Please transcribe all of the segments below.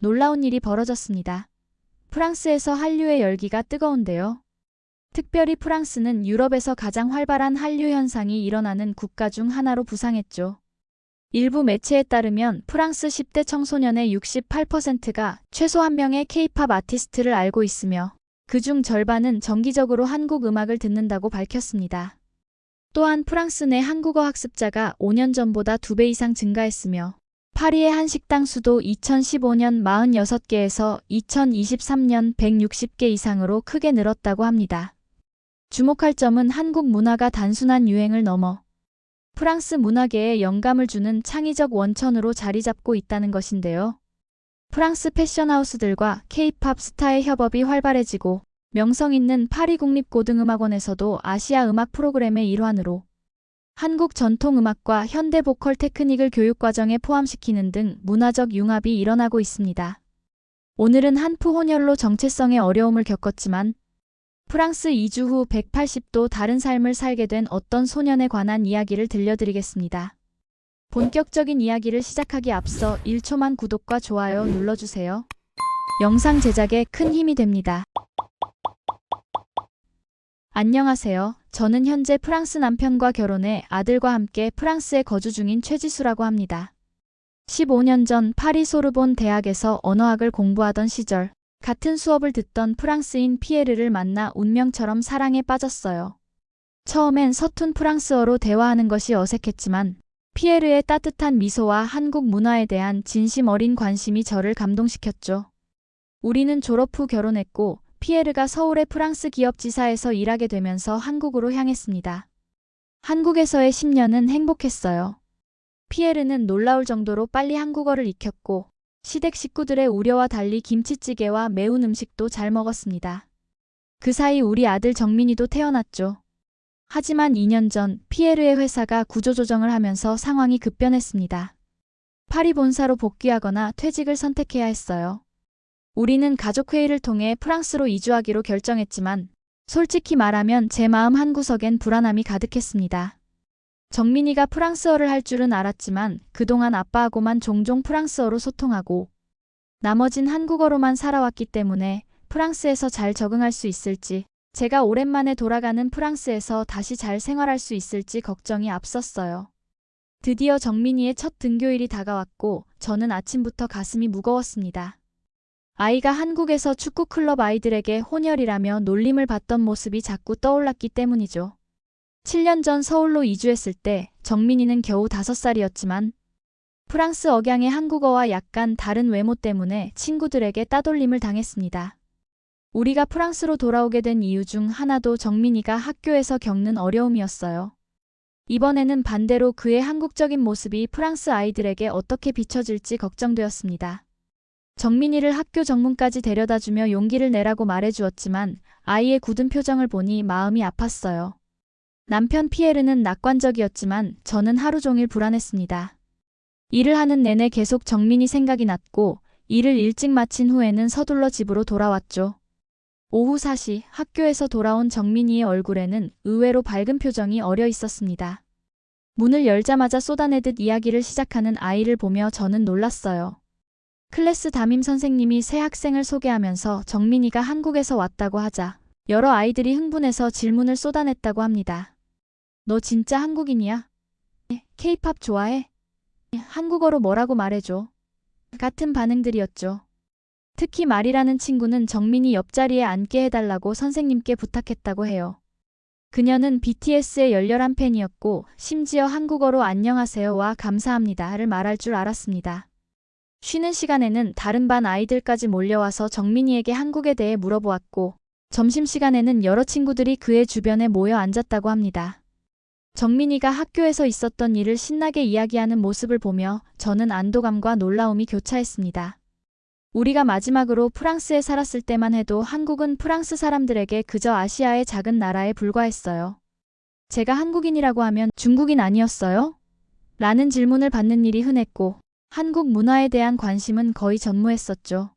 놀라운 일이 벌어졌습니다. 프랑스에서 한류의 열기가 뜨거운데요. 특별히 프랑스는 유럽에서 가장 활발한 한류 현상이 일어나는 국가 중 하나로 부상했죠. 일부 매체에 따르면 프랑스 10대 청소년의 68%가 최소 한 명의 K-팝 아티스트를 알고 있으며 그중 절반은 정기적으로 한국 음악을 듣는다고 밝혔습니다. 또한 프랑스 내 한국어 학습자가 5년 전보다 2배 이상 증가했으며 파리의 한 식당 수도 2015년 46개에서 2023년 160개 이상으로 크게 늘었다고 합니다. 주목할 점은 한국 문화가 단순한 유행을 넘어 프랑스 문화계에 영감을 주는 창의적 원천으로 자리 잡고 있다는 것인데요. 프랑스 패션하우스들과 K-팝 스타의 협업이 활발해지고 명성 있는 파리 국립고등음악원에서도 아시아 음악 프로그램의 일환으로 한국 전통음악과 현대 보컬 테크닉을 교육과정에 포함시키는 등 문화적 융합이 일어나고 있습니다. 오늘은 한프 혼혈로 정체성의 어려움을 겪었지만 프랑스 이주 후 180도 다른 삶을 살게 된 어떤 소년에 관한 이야기를 들려드리겠습니다. 본격적인 이야기를 시작하기 앞서 1초만 구독과 좋아요 눌러주세요. 영상 제작에 큰 힘이 됩니다. 안녕하세요. 저는 현재 프랑스 남편과 결혼해 아들과 함께 프랑스에 거주 중인 최지수라고 합니다. 15년 전 파리 소르본 대학에서 언어학을 공부하던 시절 같은 수업을 듣던 프랑스인 피에르를 만나 운명처럼 사랑에 빠졌어요. 처음엔 서툰 프랑스어로 대화하는 것이 어색했지만 피에르의 따뜻한 미소와 한국 문화에 대한 진심 어린 관심이 저를 감동시켰죠. 우리는 졸업 후 결혼했고 피에르가 서울의 프랑스 기업 지사에서 일하게 되면서 한국으로 향했습니다. 한국에서의 10년은 행복했어요. 피에르는 놀라울 정도로 빨리 한국어를 익혔고 시댁 식구들의 우려와 달리 김치찌개와 매운 음식도 잘 먹었습니다. 그 사이 우리 아들 정민이도 태어났죠. 하지만 2년 전 피에르의 회사가 구조조정을 하면서 상황이 급변했습니다. 파리 본사로 복귀하거나 퇴직을 선택해야 했어요. 우리는 가족회의를 통해 프랑스로 이주하기로 결정했지만 솔직히 말하면 제 마음 한구석엔 불안함이 가득했습니다. 정민이가 프랑스어를 할 줄은 알았지만 그동안 아빠하고만 종종 프랑스어로 소통하고 나머진 한국어로만 살아왔기 때문에 프랑스에서 잘 적응할 수 있을지, 제가 오랜만에 돌아가는 프랑스에서 다시 잘 생활할 수 있을지 걱정이 앞섰어요. 드디어 정민이의 첫 등교일이 다가왔고 저는 아침부터 가슴이 무거웠습니다. 아이가 한국에서 축구클럽 아이들에게 혼혈이라며 놀림을 받던 모습이 자꾸 떠올랐기 때문이죠. 7년 전 서울로 이주했을 때 정민이는 겨우 5살이었지만 프랑스 억양의 한국어와 약간 다른 외모 때문에 친구들에게 따돌림을 당했습니다. 우리가 프랑스로 돌아오게 된 이유 중 하나도 정민이가 학교에서 겪는 어려움이었어요. 이번에는 반대로 그의 한국적인 모습이 프랑스 아이들에게 어떻게 비춰질지 걱정되었습니다. 정민이를 학교 정문까지 데려다주며 용기를 내라고 말해주었지만 아이의 굳은 표정을 보니 마음이 아팠어요. 남편 피에르는 낙관적이었지만 저는 하루 종일 불안했습니다. 일을 하는 내내 계속 정민이 생각이 났고 일을 일찍 마친 후에는 서둘러 집으로 돌아왔죠. 오후 4시 학교에서 돌아온 정민이의 얼굴에는 의외로 밝은 표정이 어려 있었습니다. 문을 열자마자 쏟아내듯 이야기를 시작하는 아이를 보며 저는 놀랐어요. 클래스 담임 선생님이 새 학생을 소개하면서 정민이가 한국에서 왔다고 하자 여러 아이들이 흥분해서 질문을 쏟아냈다고 합니다. 너 진짜 한국인이야? K-팝 좋아해? 한국어로 뭐라고 말해줘? 같은 반응들이었죠. 특히 말이라는 친구는 정민이 옆자리에 앉게 해달라고 선생님께 부탁했다고 해요. 그녀는 BTS의 열렬한 팬이었고 심지어 한국어로 안녕하세요와 감사합니다를 말할 줄 알았습니다. 쉬는 시간에는 다른 반 아이들까지 몰려와서 정민이에게 한국에 대해 물어보았고 점심시간에는 여러 친구들이 그의 주변에 모여 앉았다고 합니다. 정민이가 학교에서 있었던 일을 신나게 이야기하는 모습을 보며 저는 안도감과 놀라움이 교차했습니다. 우리가 마지막으로 프랑스에 살았을 때만 해도 한국은 프랑스 사람들에게 그저 아시아의 작은 나라에 불과했어요. 제가 한국인이라고 하면 중국인 아니었어요? 라는 질문을 받는 일이 흔했고 한국 문화에 대한 관심은 거의 전무했었죠.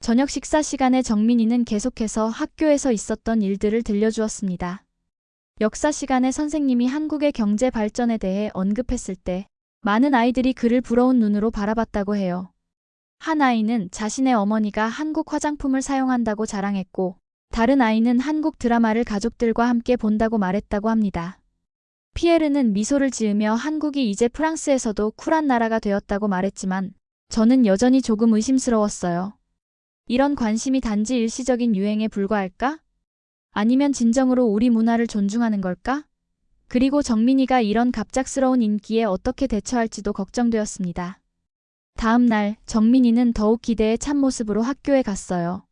저녁 식사 시간에 정민이는 계속해서 학교에서 있었던 일들을 들려주었습니다. 역사 시간에 선생님이 한국의 경제 발전에 대해 언급했을 때 많은 아이들이 그를 부러운 눈으로 바라봤다고 해요. 한 아이는 자신의 어머니가 한국 화장품을 사용한다고 자랑했고, 다른 아이는 한국 드라마를 가족들과 함께 본다고 말했다고 합니다. 피에르는 미소를 지으며 한국이 이제 프랑스에서도 쿨한 나라가 되었다고 말했지만, 저는 여전히 조금 의심스러웠어요. 이런 관심이 단지 일시적인 유행에 불과할까? 아니면 진정으로 우리 문화를 존중하는 걸까? 그리고 정민이가 이런 갑작스러운 인기에 어떻게 대처할지도 걱정되었습니다. 다음 날 정민이는 더욱 기대에 찬 모습으로 학교에 갔어요.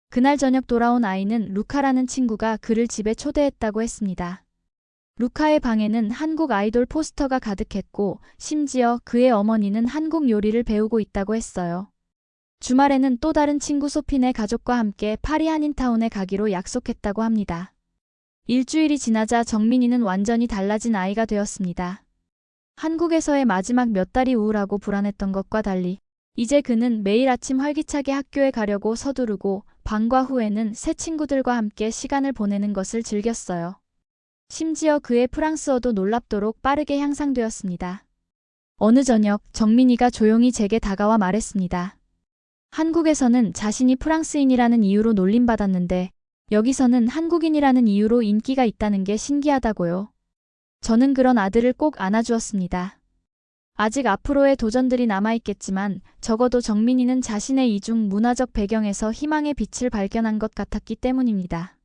그날 저녁 돌아온 아이는 루카라는 친구가 그를 집에 초대했다고 했습니다. 루카의 방에는 한국 아이돌 포스터가 가득했고 심지어 그의 어머니는 한국 요리를 배우고 있다고 했어요. 주말에는 또 다른 친구 소핀의 가족과 함께 파리 한인타운에 가기로 약속했다고 합니다. 일주일이 지나자 정민이는 완전히 달라진 아이가 되었습니다. 한국에서의 마지막 몇 달이 우울하고 불안했던 것과 달리 이제 그는 매일 아침 활기차게 학교에 가려고 서두르고 방과 후에는 새 친구들과 함께 시간을 보내는 것을 즐겼어요. 심지어 그의 프랑스어도 놀랍도록 빠르게 향상되었습니다. 어느 저녁 정민이가 조용히 제게 다가와 말했습니다. 한국에서는 자신이 프랑스인이라는 이유로 놀림받았는데 여기서는 한국인이라는 이유로 인기가 있다는 게 신기하다고요. 저는 그런 아들을 꼭 안아주었습니다. 아직 앞으로의 도전들이 남아있겠지만 적어도 정민이는 자신의 이중 문화적 배경에서 희망의 빛을 발견한 것 같았기 때문입니다.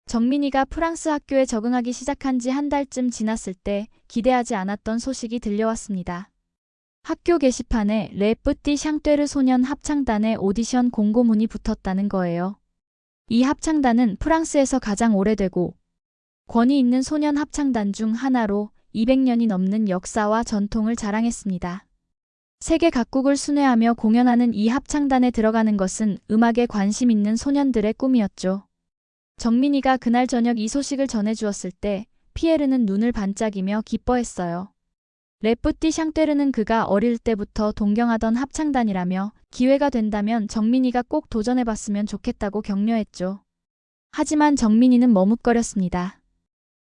정민이가 프랑스 학교에 적응하기 시작한 지 한 달쯤 지났을 때 기대하지 않았던 소식이 들려왔습니다. 학교 게시판에 레 뿌띠 샹떼르 소년 합창단의 오디션 공고문이 붙었다는 거예요. 이 합창단은 프랑스에서 가장 오래되고 권위 있는 소년 합창단 중 하나로 200년이 넘는 역사와 전통을 자랑했습니다. 세계 각국을 순회하며 공연하는 이 합창단에 들어가는 것은 음악에 관심 있는 소년들의 꿈이었죠. 정민이가 그날 저녁 이 소식을 전해주었을 때 피에르는 눈을 반짝이며 기뻐했어요. 레 뿌띠 샹떼르는 그가 어릴 때부터 동경하던 합창단이라며 기회가 된다면 정민이가 꼭 도전해봤으면 좋겠다고 격려했죠. 하지만 정민이는 머뭇거렸습니다.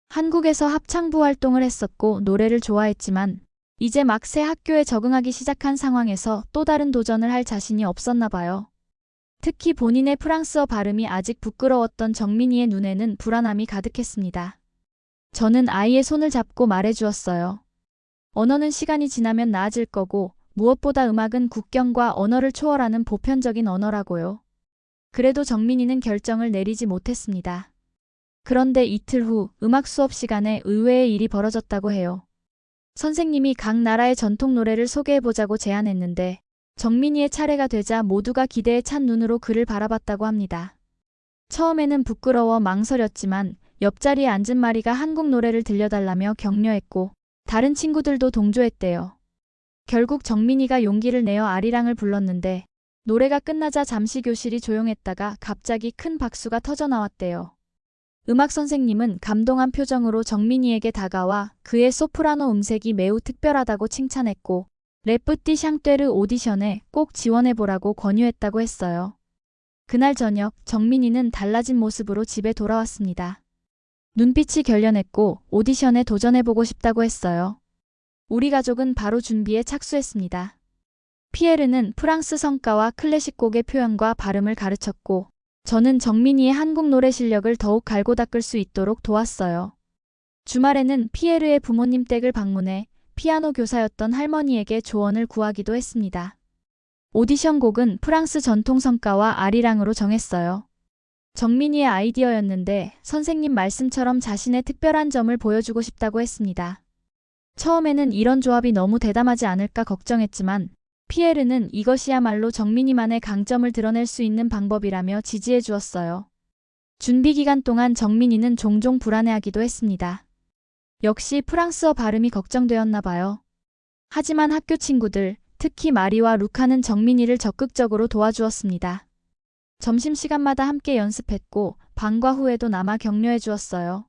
한국에서 합창부 활동을 했었고 노래를 좋아했지만 이제 막 새 학교에 적응하기 시작한 상황에서 또 다른 도전을 할 자신이 없었나 봐요. 특히 본인의 프랑스어 발음이 아직 부끄러웠던 정민이의 눈에는 불안함이 가득했습니다. 저는 아이의 손을 잡고 말해주었어요. 언어는 시간이 지나면 나아질 거고 무엇보다 음악은 국경과 언어를 초월하는 보편적인 언어라고요. 그래도 정민이는 결정을 내리지 못했습니다. 그런데 이틀 후 음악 수업 시간에 의외의 일이 벌어졌다고 해요. 선생님이 각 나라의 전통 노래를 소개해보자고 제안했는데 정민이의 차례가 되자 모두가 기대에 찬 눈으로 그를 바라봤다고 합니다. 처음에는 부끄러워 망설였지만 옆자리에 앉은 마리가 한국 노래를 들려달라며 격려했고 다른 친구들도 동조했대요. 결국 정민이가 용기를 내어 아리랑을 불렀는데 노래가 끝나자 잠시 교실이 조용했다가 갑자기 큰 박수가 터져나왔대요. 음악 선생님은 감동한 표정으로 정민이에게 다가와 그의 소프라노 음색이 매우 특별하다고 칭찬했고 레 뿌띠 샹떼르 오디션에 꼭 지원해보라고 권유했다고 했어요. 그날 저녁 정민이는 달라진 모습으로 집에 돌아왔습니다. 눈빛이 결연했고 오디션에 도전해보고 싶다고 했어요. 우리 가족은 바로 준비에 착수했습니다. 피에르는 프랑스 성가와 클래식 곡의 표현과 발음을 가르쳤고 저는 정민이의 한국 노래 실력을 더욱 갈고 닦을 수 있도록 도왔어요. 주말에는 피에르의 부모님 댁을 방문해 피아노 교사였던 할머니에게 조언을 구하기도 했습니다. 오디션 곡은 프랑스 전통 성가와 아리랑으로 정했어요. 정민이의 아이디어였는데 선생님 말씀처럼 자신의 특별한 점을 보여주고 싶다고 했습니다. 처음에는 이런 조합이 너무 대담하지 않을까 걱정했지만 피에르는 이것이야말로 정민이만의 강점을 드러낼 수 있는 방법이라며 지지해 주었어요. 준비 기간 동안 정민이는 종종 불안해하기도 했습니다. 역시 프랑스어 발음이 걱정되었나 봐요. 하지만 학교 친구들, 특히 마리와 루카는 정민이를 적극적으로 도와주었습니다. 점심시간마다 함께 연습했고 방과 후에도 남아 격려해 주었어요.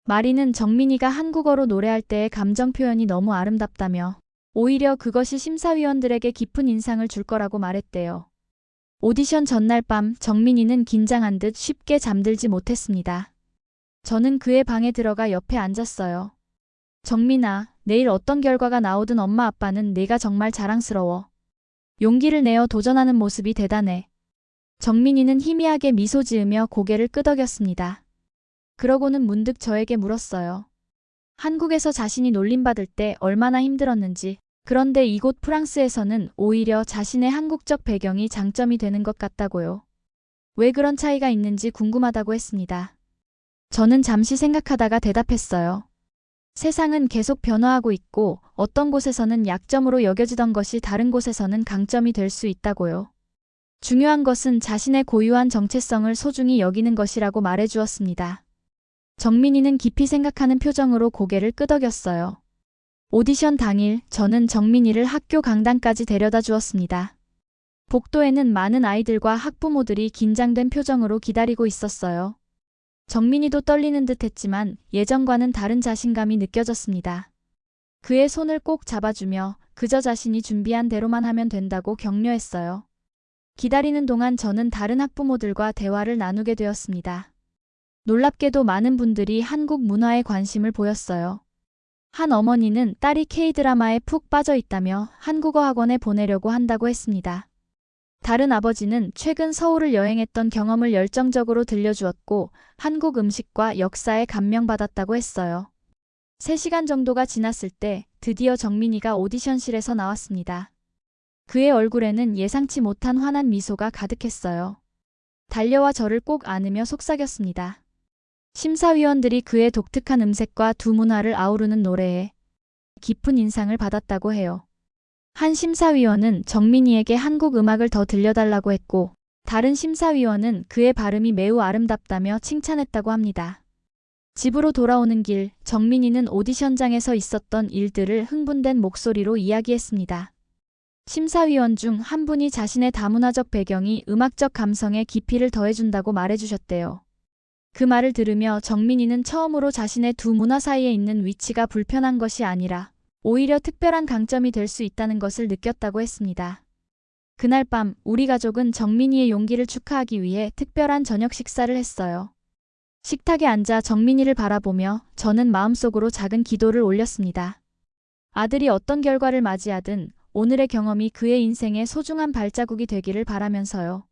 마리는 정민이가 한국어로 노래할 때의 감정 표현이 너무 아름답다며 오히려 그것이 심사위원들에게 깊은 인상을 줄 거라고 말했대요. 오디션 전날 밤 정민이는 긴장한 듯 쉽게 잠들지 못했습니다. 저는 그의 방에 들어가 옆에 앉았어요. 정민아, 내일 어떤 결과가 나오든 엄마 아빠는 내가 정말 자랑스러워. 용기를 내어 도전하는 모습이 대단해. 정민이는 희미하게 미소 지으며 고개를 끄덕였습니다. 그러고는 문득 저에게 물었어요. 한국에서 자신이 놀림받을 때 얼마나 힘들었는지, 그런데 이곳 프랑스에서는 오히려 자신의 한국적 배경이 장점이 되는 것 같다고요. 왜 그런 차이가 있는지 궁금하다고 했습니다. 저는 잠시 생각하다가 대답했어요. 세상은 계속 변화하고 있고 어떤 곳에서는 약점으로 여겨지던 것이 다른 곳에서는 강점이 될 수 있다고요. 중요한 것은 자신의 고유한 정체성을 소중히 여기는 것이라고 말해주었습니다. 정민이는 깊이 생각하는 표정으로 고개를 끄덕였어요. 오디션 당일 저는 정민이를 학교 강당까지 데려다 주었습니다. 복도에는 많은 아이들과 학부모들이 긴장된 표정으로 기다리고 있었어요. 정민이도 떨리는 듯 했지만 예전과는 다른 자신감이 느껴졌습니다. 그의 손을 꼭 잡아주며 그저 자신이 준비한 대로만 하면 된다고 격려했어요. 기다리는 동안 저는 다른 학부모들과 대화를 나누게 되었습니다. 놀랍게도 많은 분들이 한국 문화에 관심을 보였어요. 한 어머니는 딸이 K-드라마에 푹 빠져 있다며 한국어 학원에 보내려고 한다고 했습니다. 다른 아버지는 최근 서울을 여행했던 경험을 열정적으로 들려주었고 한국 음식과 역사에 감명받았다고 했어요. 3시간 정도가 지났을 때 드디어 정민이가 오디션실에서 나왔습니다. 그의 얼굴에는 예상치 못한 환한 미소가 가득했어요. 달려와 저를 꼭 안으며 속삭였습니다. 심사위원들이 그의 독특한 음색과 두 문화를 아우르는 노래에 깊은 인상을 받았다고 해요. 한 심사위원은 정민이에게 한국 음악을 더 들려달라고 했고 다른 심사위원은 그의 발음이 매우 아름답다며 칭찬했다고 합니다. 집으로 돌아오는 길, 정민이는 오디션장에서 있었던 일들을 흥분된 목소리로 이야기했습니다. 심사위원 중 한 분이 자신의 다문화적 배경이 음악적 감성에 깊이를 더해준다고 말해주셨대요. 그 말을 들으며 정민이는 처음으로 자신의 두 문화 사이에 있는 위치가 불편한 것이 아니라 오히려 특별한 강점이 될 수 있다는 것을 느꼈다고 했습니다. 그날 밤 우리 가족은 정민이의 용기를 축하하기 위해 특별한 저녁 식사를 했어요. 식탁에 앉아 정민이를 바라보며 저는 마음속으로 작은 기도를 올렸습니다. 아들이 어떤 결과를 맞이하든 오늘의 경험이 그의 인생의 소중한 발자국이 되기를 바라면서요.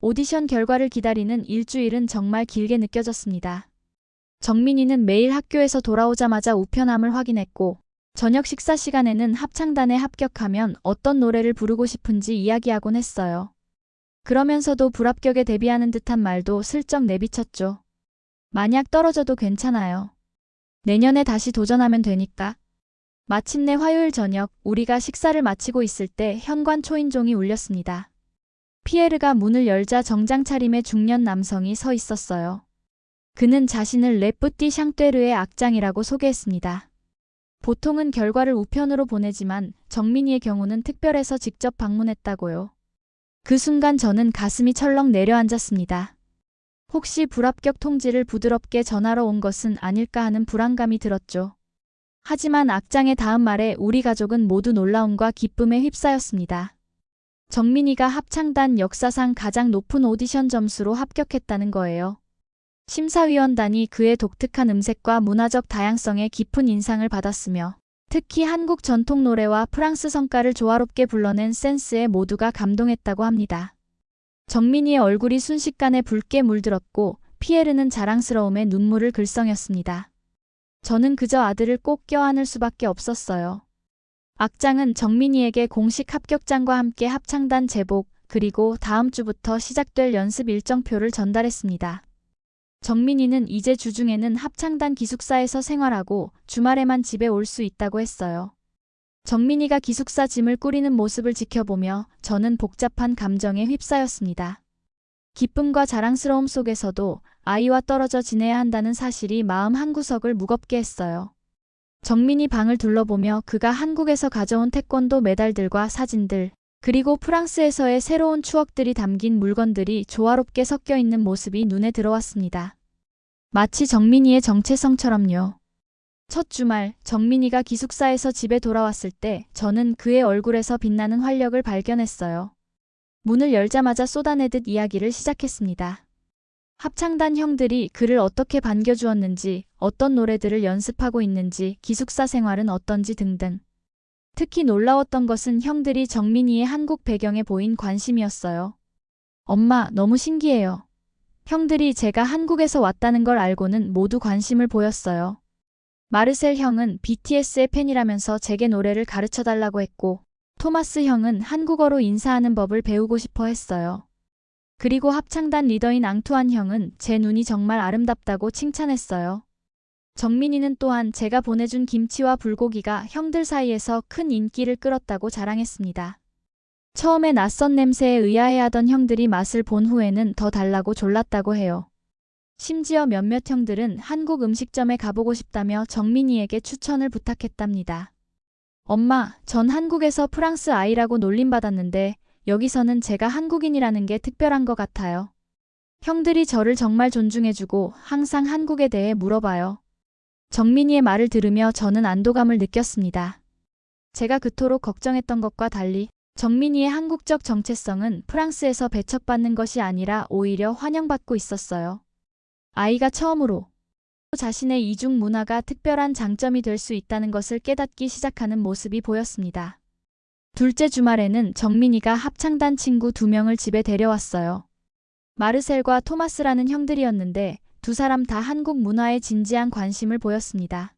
오디션 결과를 기다리는 일주일은 정말 길게 느껴졌습니다. 정민이는 매일 학교에서 돌아오자마자 우편함을 확인했고 저녁 식사 시간에는 합창단에 합격하면 어떤 노래를 부르고 싶은지 이야기하곤 했어요. 그러면서도 불합격에 대비하는 듯한 말도 슬쩍 내비쳤죠. 만약 떨어져도 괜찮아요. 내년에 다시 도전하면 되니까. 마침내 화요일 저녁 우리가 식사를 마치고 있을 때 현관 초인종이 울렸습니다. 피에르가 문을 열자 정장 차림의 중년 남성이 서 있었어요. 그는 자신을 레뿌띠 샹떼르의 악장이라고 소개했습니다. 보통은 결과를 우편으로 보내지만 정민이의 경우는 특별해서 직접 방문했다고요. 그 순간 저는 가슴이 철렁 내려앉았습니다. 혹시 불합격 통지를 부드럽게 전하러 온 것은 아닐까 하는 불안감이 들었죠. 하지만 악장의 다음 말에 우리 가족은 모두 놀라움과 기쁨에 휩싸였습니다. 정민이가 합창단 역사상 가장 높은 오디션 점수로 합격했다는 거예요. 심사위원단이 그의 독특한 음색과 문화적 다양성에 깊은 인상을 받았으며 특히 한국 전통 노래와 프랑스 성가를 조화롭게 불러낸 센스에 모두가 감동했다고 합니다. 정민이의 얼굴이 순식간에 붉게 물들었고 피에르는 자랑스러움에 눈물을 글썽였습니다. 저는 그저 아들을 꼭 껴안을 수밖에 없었어요. 악장은 정민이에게 공식 합격장과 함께 합창단 제복 그리고 다음 주부터 시작될 연습 일정표를 전달했습니다. 정민이는 이제 주중에는 합창단 기숙사에서 생활하고 주말에만 집에 올 수 있다고 했어요. 정민이가 기숙사 짐을 꾸리는 모습을 지켜보며 저는 복잡한 감정에 휩싸였습니다. 기쁨과 자랑스러움 속에서도 아이와 떨어져 지내야 한다는 사실이 마음 한구석을 무겁게 했어요. 정민이 방을 둘러보며 그가 한국에서 가져온 태권도 메달들과 사진들, 그리고 프랑스에서의 새로운 추억들이 담긴 물건들이 조화롭게 섞여 있는 모습이 눈에 들어왔습니다. 마치 정민이의 정체성처럼요. 첫 주말, 정민이가 기숙사에서 집에 돌아왔을 때 저는 그의 얼굴에서 빛나는 활력을 발견했어요. 문을 열자마자 쏟아내듯 이야기를 시작했습니다. 합창단 형들이 그를 어떻게 반겨주었는지, 어떤 노래들을 연습하고 있는지, 기숙사 생활은 어떤지 등등. 특히 놀라웠던 것은 형들이 정민이의 한국 배경에 보인 관심이었어요. 엄마, 너무 신기해요. 형들이 제가 한국에서 왔다는 걸 알고는 모두 관심을 보였어요. 마르셀 형은 BTS의 팬이라면서 제게 노래를 가르쳐달라고 했고, 토마스 형은 한국어로 인사하는 법을 배우고 싶어 했어요. 그리고 합창단 리더인 앙투안 형은 제 눈이 정말 아름답다고 칭찬했어요. 정민이는 또한 제가 보내준 김치와 불고기가 형들 사이에서 큰 인기를 끌었다고 자랑했습니다. 처음에 낯선 냄새에 의아해하던 형들이 맛을 본 후에는 더 달라고 졸랐다고 해요. 심지어 몇몇 형들은 한국 음식점에 가보고 싶다며 정민이에게 추천을 부탁했답니다. 엄마, 전 한국에서 프랑스 아이라고 놀림받았는데 여기서는 제가 한국인이라는 게 특별한 것 같아요. 형들이 저를 정말 존중해주고 항상 한국에 대해 물어봐요. 정민이의 말을 들으며 저는 안도감을 느꼈습니다. 제가 그토록 걱정했던 것과 달리 정민이의 한국적 정체성은 프랑스에서 배척받는 것이 아니라 오히려 환영받고 있었어요. 아이가 처음으로 자신의 이중 문화가 특별한 장점이 될 수 있다는 것을 깨닫기 시작하는 모습이 보였습니다. 둘째 주말에는 정민이가 합창단 친구 2명을 집에 데려왔어요. 마르셀과 토마스라는 형들이었는데 두 사람 다 한국 문화에 진지한 관심을 보였습니다.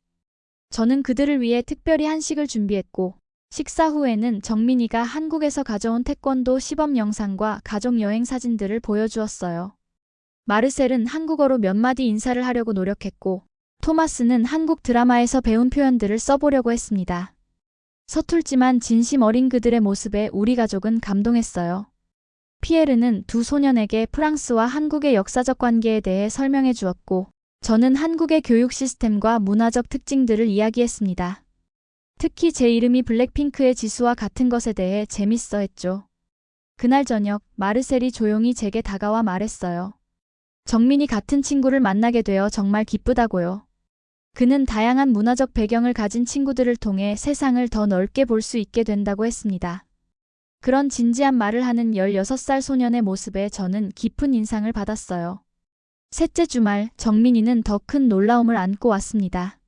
저는 그들을 위해 특별히 한식을 준비했고 식사 후에는 정민이가 한국에서 가져온 태권도 시범 영상과 가족 여행 사진들을 보여주었어요. 마르셀은 한국어로 몇 마디 인사를 하려고 노력했고 토마스는 한국 드라마에서 배운 표현들을 써보려고 했습니다. 서툴지만 진심 어린 그들의 모습에 우리 가족은 감동했어요. 피에르는 두 소년에게 프랑스와 한국의 역사적 관계에 대해 설명해 주었고 저는 한국의 교육 시스템과 문화적 특징들을 이야기했습니다. 특히 제 이름이 블랙핑크의 지수와 같은 것에 대해 재밌어 했죠. 그날 저녁 마르셀이 조용히 제게 다가와 말했어요. 정민이 같은 친구를 만나게 되어 정말 기쁘다고요. 그는 다양한 문화적 배경을 가진 친구들을 통해 세상을 더 넓게 볼 수 있게 된다고 했습니다. 그런 진지한 말을 하는 16살 소년의 모습에 저는 깊은 인상을 받았어요. 셋째 주말, 정민이는 더 큰 놀라움을 안고 왔습니다.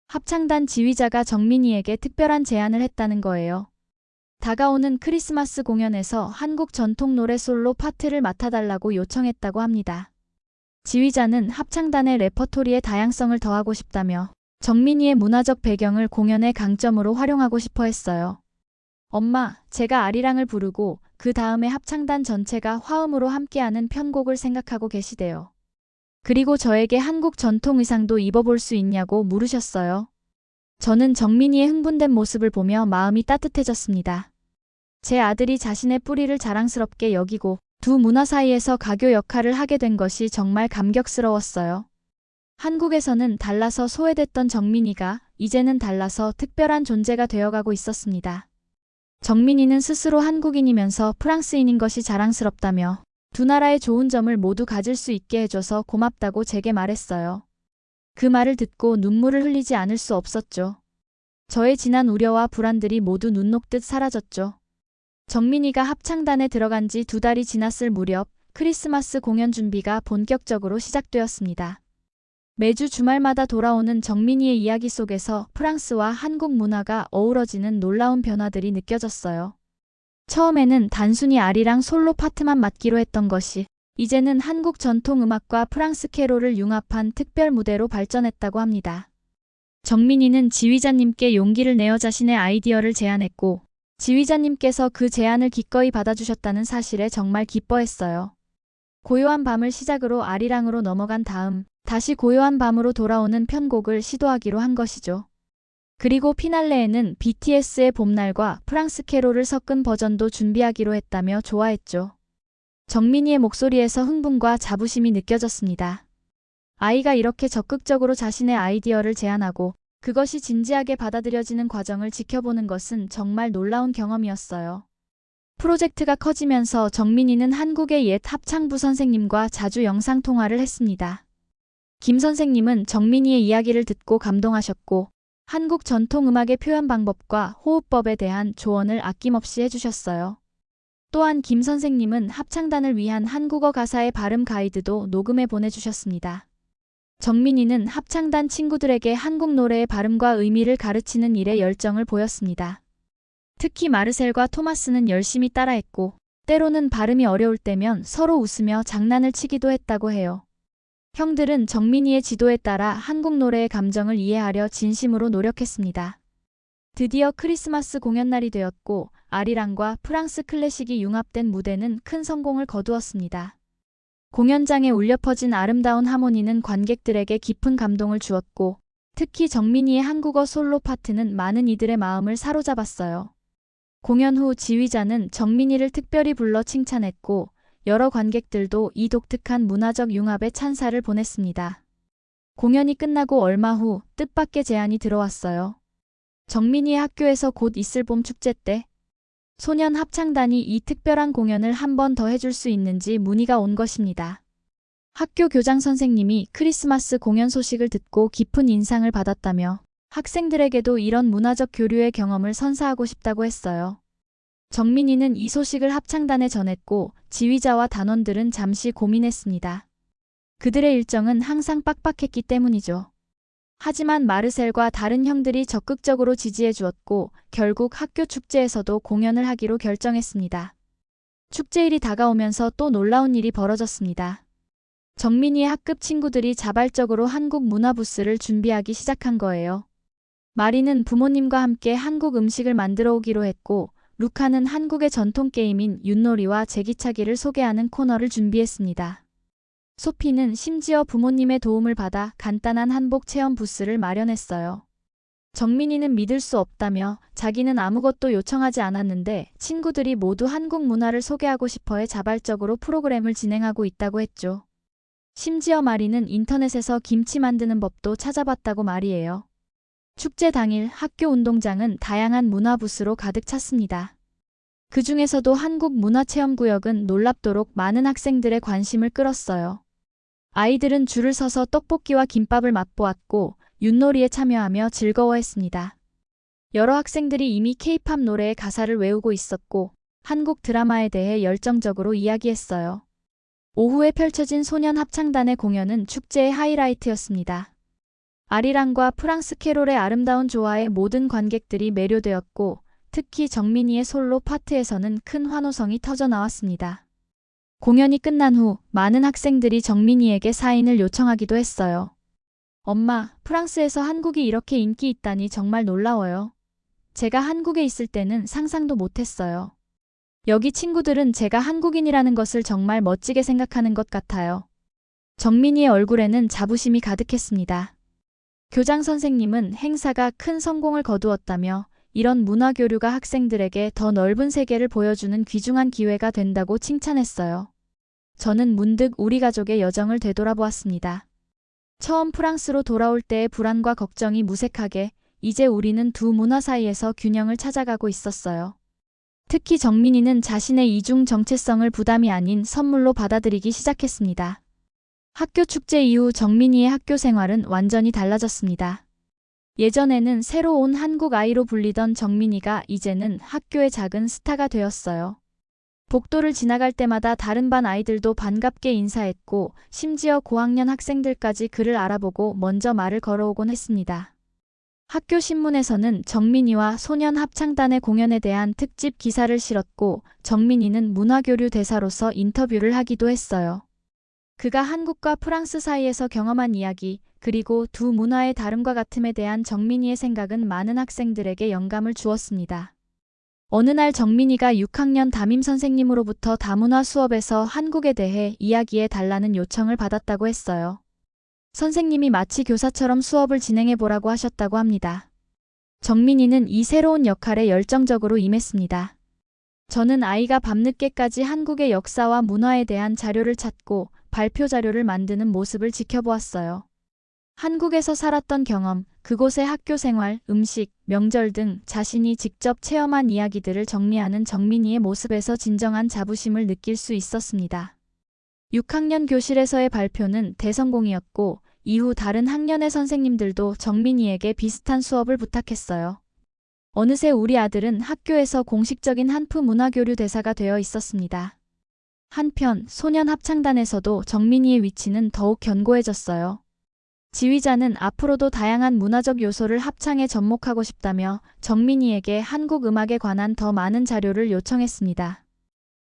합창단 지휘자가 정민이에게 특별한 제안을 했다는 거예요. 다가오는 크리스마스 공연에서 한국 전통 노래 솔로 파트를 맡아달라고 요청했다고 합니다. 지휘자는 합창단의 레퍼토리에 다양성을 더하고 싶다며 정민이의 문화적 배경을 공연의 강점으로 활용하고 싶어 했어요. 엄마, 제가 아리랑을 부르고 그 다음에 합창단 전체가 화음으로 함께하는 편곡을 생각하고 계시대요. 그리고 저에게 한국 전통 의상도 입어볼 수 있냐고 물으셨어요. 저는 정민이의 흥분된 모습을 보며 마음이 따뜻해졌습니다. 제 아들이 자신의 뿌리를 자랑스럽게 여기고 두 문화 사이에서 가교 역할을 하게 된 것이 정말 감격스러웠어요. 한국에서는 달라서 소외됐던 정민이가 이제는 달라서 특별한 존재가 되어가고 있었습니다. 정민이는 스스로 한국인이면서 프랑스인인 것이 자랑스럽다며 두 나라의 좋은 점을 모두 가질 수 있게 해줘서 고맙다고 제게 말했어요. 그 말을 듣고 눈물을 흘리지 않을 수 없었죠. 저의 지난 우려와 불안들이 모두 눈 녹듯 사라졌죠. 정민이가 합창단에 들어간 지 2달이 지났을 무렵 크리스마스 공연 준비가 본격적으로 시작되었습니다. 매주 주말마다 돌아오는 정민이의 이야기 속에서 프랑스와 한국 문화가 어우러지는 놀라운 변화들이 느껴졌어요. 처음에는 단순히 아리랑 솔로 파트만 맡기로 했던 것이 이제는 한국 전통 음악과 프랑스 캐롤을 융합한 특별 무대로 발전했다고 합니다. 정민이는 지휘자님께 용기를 내어 자신의 아이디어를 제안했고 지휘자님께서 그 제안을 기꺼이 받아주셨다는 사실에 정말 기뻐했어요. 고요한 밤을 시작으로 아리랑으로 넘어간 다음 다시 고요한 밤으로 돌아오는 편곡을 시도하기로 한 것이죠. 그리고 피날레에는 BTS의 봄날과 프랑스 캐롤을 섞은 버전도 준비하기로 했다며 좋아했죠. 정민이의 목소리에서 흥분과 자부심이 느껴졌습니다. 아이가 이렇게 적극적으로 자신의 아이디어를 제안하고 그것이 진지하게 받아들여지는 과정을 지켜보는 것은 정말 놀라운 경험이었어요. 프로젝트가 커지면서 정민이는 한국의 옛 합창부 선생님과 자주 영상통화를 했습니다. 김 선생님은 정민이의 이야기를 듣고 감동하셨고 한국 전통음악의 표현 방법과 호흡법에 대한 조언을 아낌없이 해주셨어요. 또한 김 선생님은 합창단을 위한 한국어 가사의 발음 가이드도 녹음해 보내주셨습니다. 정민이는 합창단 친구들에게 한국 노래의 발음과 의미를 가르치는 일에 열정을 보였습니다. 특히 마르셀과 토마스는 열심히 따라했고 때로는 발음이 어려울 때면 서로 웃으며 장난을 치기도 했다고 해요. 형들은 정민이의 지도에 따라 한국 노래의 감정을 이해하려 진심으로 노력했습니다. 드디어 크리스마스 공연날이 되었고 아리랑과 프랑스 클래식이 융합된 무대는 큰 성공을 거두었습니다. 공연장에 울려 퍼진 아름다운 하모니는 관객들에게 깊은 감동을 주었고 특히 정민이의 한국어 솔로 파트는 많은 이들의 마음을 사로잡았어요. 공연 후 지휘자는 정민이를 특별히 불러 칭찬했고 여러 관객들도 이 독특한 문화적 융합에 찬사를 보냈습니다. 공연이 끝나고 얼마 후 뜻밖의 제안이 들어왔어요. 정민이의 학교에서 곧 있을 봄 축제 때 소년 합창단이 이 특별한 공연을 한 번 더 해줄 수 있는지 문의가 온 것입니다. 학교 교장 선생님이 크리스마스 공연 소식을 듣고 깊은 인상을 받았다며 학생들에게도 이런 문화적 교류의 경험을 선사하고 싶다고 했어요. 정민이는 이 소식을 합창단에 전했고 지휘자와 단원들은 잠시 고민했습니다. 그들의 일정은 항상 빡빡했기 때문이죠. 하지만 마르셀과 다른 형들이 적극적으로 지지해 주었고 결국 학교 축제에서도 공연을 하기로 결정했습니다. 축제일이 다가오면서 또 놀라운 일이 벌어졌습니다. 정민이의 학급 친구들이 자발적으로 한국 문화 부스를 준비하기 시작한 거예요. 마리는 부모님과 함께 한국 음식을 만들어 오기로 했고 루카는 한국의 전통 게임인 윷놀이와 제기차기를 소개하는 코너를 준비했습니다. 소피는 심지어 부모님의 도움을 받아 간단한 한복 체험 부스를 마련했어요. 정민이는 믿을 수 없다며 자기는 아무것도 요청하지 않았는데 친구들이 모두 한국 문화를 소개하고 싶어해 자발적으로 프로그램을 진행하고 있다고 했죠. 심지어 마리는 인터넷에서 김치 만드는 법도 찾아봤다고 말이에요. 축제 당일 학교 운동장은 다양한 문화 부스로 가득 찼습니다. 그 중에서도 한국 문화체험구역은 놀랍도록 많은 학생들의 관심을 끌었어요. 아이들은 줄을 서서 떡볶이와 김밥을 맛보았고 윷놀이에 참여하며 즐거워했습니다. 여러 학생들이 이미 케이팝 노래의 가사를 외우고 있었고 한국 드라마에 대해 열정적으로 이야기했어요. 오후에 펼쳐진 소년 합창단의 공연은 축제의 하이라이트였습니다. 아리랑과 프랑스 캐롤의 아름다운 조화에 모든 관객들이 매료되었고 특히 정민이의 솔로 파트에서는 큰 환호성이 터져 나왔습니다. 공연이 끝난 후 많은 학생들이 정민이에게 사인을 요청하기도 했어요. 엄마, 프랑스에서 한국이 이렇게 인기 있다니 정말 놀라워요. 제가 한국에 있을 때는 상상도 못했어요. 여기 친구들은 제가 한국인이라는 것을 정말 멋지게 생각하는 것 같아요. 정민이의 얼굴에는 자부심이 가득했습니다. 교장 선생님은 행사가 큰 성공을 거두었다며 이런 문화 교류가 학생들에게 더 넓은 세계를 보여주는 귀중한 기회가 된다고 칭찬했어요. 저는 문득 우리 가족의 여정을 되돌아보았습니다. 처음 프랑스로 돌아올 때의 불안과 걱정이 무색하게 이제 우리는 두 문화 사이에서 균형을 찾아가고 있었어요. 특히 정민이는 자신의 이중 정체성을 부담이 아닌 선물로 받아들이기 시작했습니다. 학교 축제 이후 정민이의 학교 생활은 완전히 달라졌습니다. 예전에는 새로 온 한국 아이로 불리던 정민이가 이제는 학교의 작은 스타가 되었어요. 복도를 지나갈 때마다 다른 반 아이들도 반갑게 인사했고 심지어 고학년 학생들까지 그를 알아보고 먼저 말을 걸어오곤 했습니다. 학교 신문에서는 정민이와 소년 합창단의 공연에 대한 특집 기사를 실었고 정민이는 문화교류 대사로서 인터뷰를 하기도 했어요. 그가 한국과 프랑스 사이에서 경험한 이야기, 그리고 두 문화의 다름과 같음에 대한 정민이의 생각은 많은 학생들에게 영감을 주었습니다. 어느 날 정민이가 6학년 담임 선생님으로부터 다문화 수업에서 한국에 대해 이야기해 달라는 요청을 받았다고 했어요. 선생님이 마치 교사처럼 수업을 진행해 보라고 하셨다고 합니다. 정민이는 이 새로운 역할에 열정적으로 임했습니다. 저는 아이가 밤늦게까지 한국의 역사와 문화에 대한 자료를 찾고 발표 자료를 만드는 모습을 지켜보았어요. 한국에서 살았던 경험, 그곳의 학교 생활, 음식, 명절 등 자신이 직접 체험한 이야기들을 정리하는 정민이의 모습에서 진정한 자부심을 느낄 수 있었습니다. 6학년 교실에서의 발표는 대성공이었고 이후 다른 학년의 선생님들도 정민이에게 비슷한 수업을 부탁했어요. 어느새 우리 아들은 학교에서 공식적인 한프 문화교류 대사가 되어 있었습니다. 한편 소년 합창단에서도 정민이의 위치는 더욱 견고해졌어요. 지휘자는 앞으로도 다양한 문화적 요소를 합창에 접목하고 싶다며 정민이에게 한국 음악에 관한 더 많은 자료를 요청했습니다.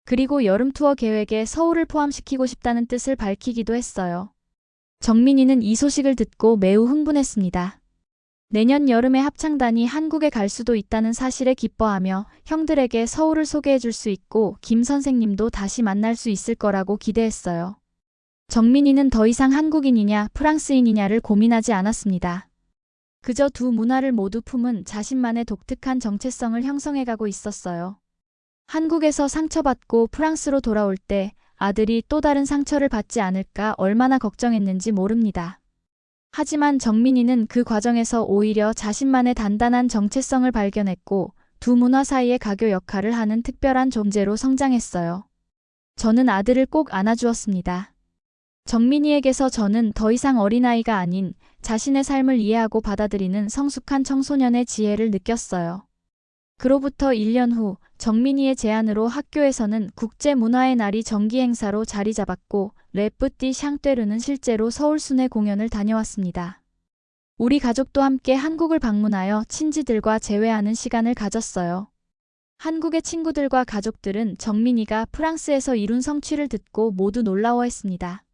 그리고 여름 투어 계획에 서울을 포함시키고 싶다는 뜻을 밝히기도 했어요. 정민이는 이 소식을 듣고 매우 흥분했습니다. 내년 여름에 합창단이 한국에 갈 수도 있다는 사실에 기뻐하며 형들에게 서울을 소개해 줄 수 있고 김 선생님도 다시 만날 수 있을 거라고 기대했어요. 정민이는 더 이상 한국인이냐 프랑스인이냐를 고민하지 않았습니다. 그저 두 문화를 모두 품은 자신만의 독특한 정체성을 형성해가고 있었어요. 한국에서 상처받고 프랑스로 돌아올 때 아들이 또 다른 상처를 받지 않을까 얼마나 걱정했는지 모릅니다. 하지만 정민이는 그 과정에서 오히려 자신만의 단단한 정체성을 발견했고 두 문화 사이의 가교 역할을 하는 특별한 존재로 성장했어요. 저는 아들을 꼭 안아주었습니다. 정민이에게서 저는 더 이상 어린아이가 아닌 자신의 삶을 이해하고 받아들이는 성숙한 청소년의 지혜를 느꼈어요. 그로부터 1년 후 정민이의 제안으로 학교에서는 국제문화의 날이 정기 행사로 자리 잡았고 래뿌띠 샹떼르는 실제로 서울 순회 공연을 다녀왔습니다. 우리 가족도 함께 한국을 방문하여 친지들과 재회하는 시간을 가졌어요. 한국의 친구들과 가족들은 정민이가 프랑스에서 이룬 성취를 듣고 모두 놀라워했습니다.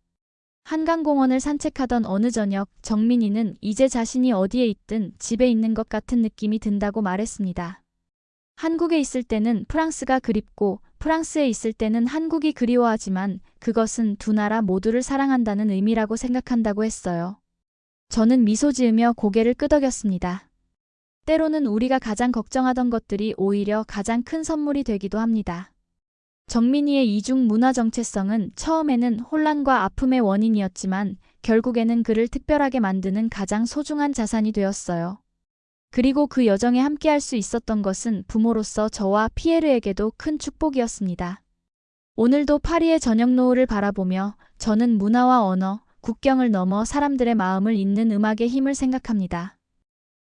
한강공원을 산책하던 어느 저녁 정민이는 이제 자신이 어디에 있든 집에 있는 것 같은 느낌이 든다고 말했습니다. 한국에 있을 때는 프랑스가 그립고 프랑스에 있을 때는 한국이 그리워하지만 그것은 두 나라 모두를 사랑한다는 의미라고 생각한다고 했어요. 저는 미소 지으며 고개를 끄덕였습니다. 때로는 우리가 가장 걱정하던 것들이 오히려 가장 큰 선물이 되기도 합니다. 정민이의 이중 문화 정체성은 처음에는 혼란과 아픔의 원인이었지만 결국에는 그를 특별하게 만드는 가장 소중한 자산이 되었어요. 그리고 그 여정에 함께할 수 있었던 것은 부모로서 저와 피에르에게도 큰 축복이었습니다. 오늘도 파리의 저녁 노을을 바라보며 저는 문화와 언어, 국경을 넘어 사람들의 마음을 잇는 음악의 힘을 생각합니다.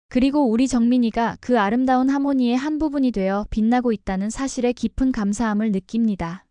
그리고 우리 정민이가 그 아름다운 하모니의 한 부분이 되어 빛나고 있다는 사실에 깊은 감사함을 느낍니다.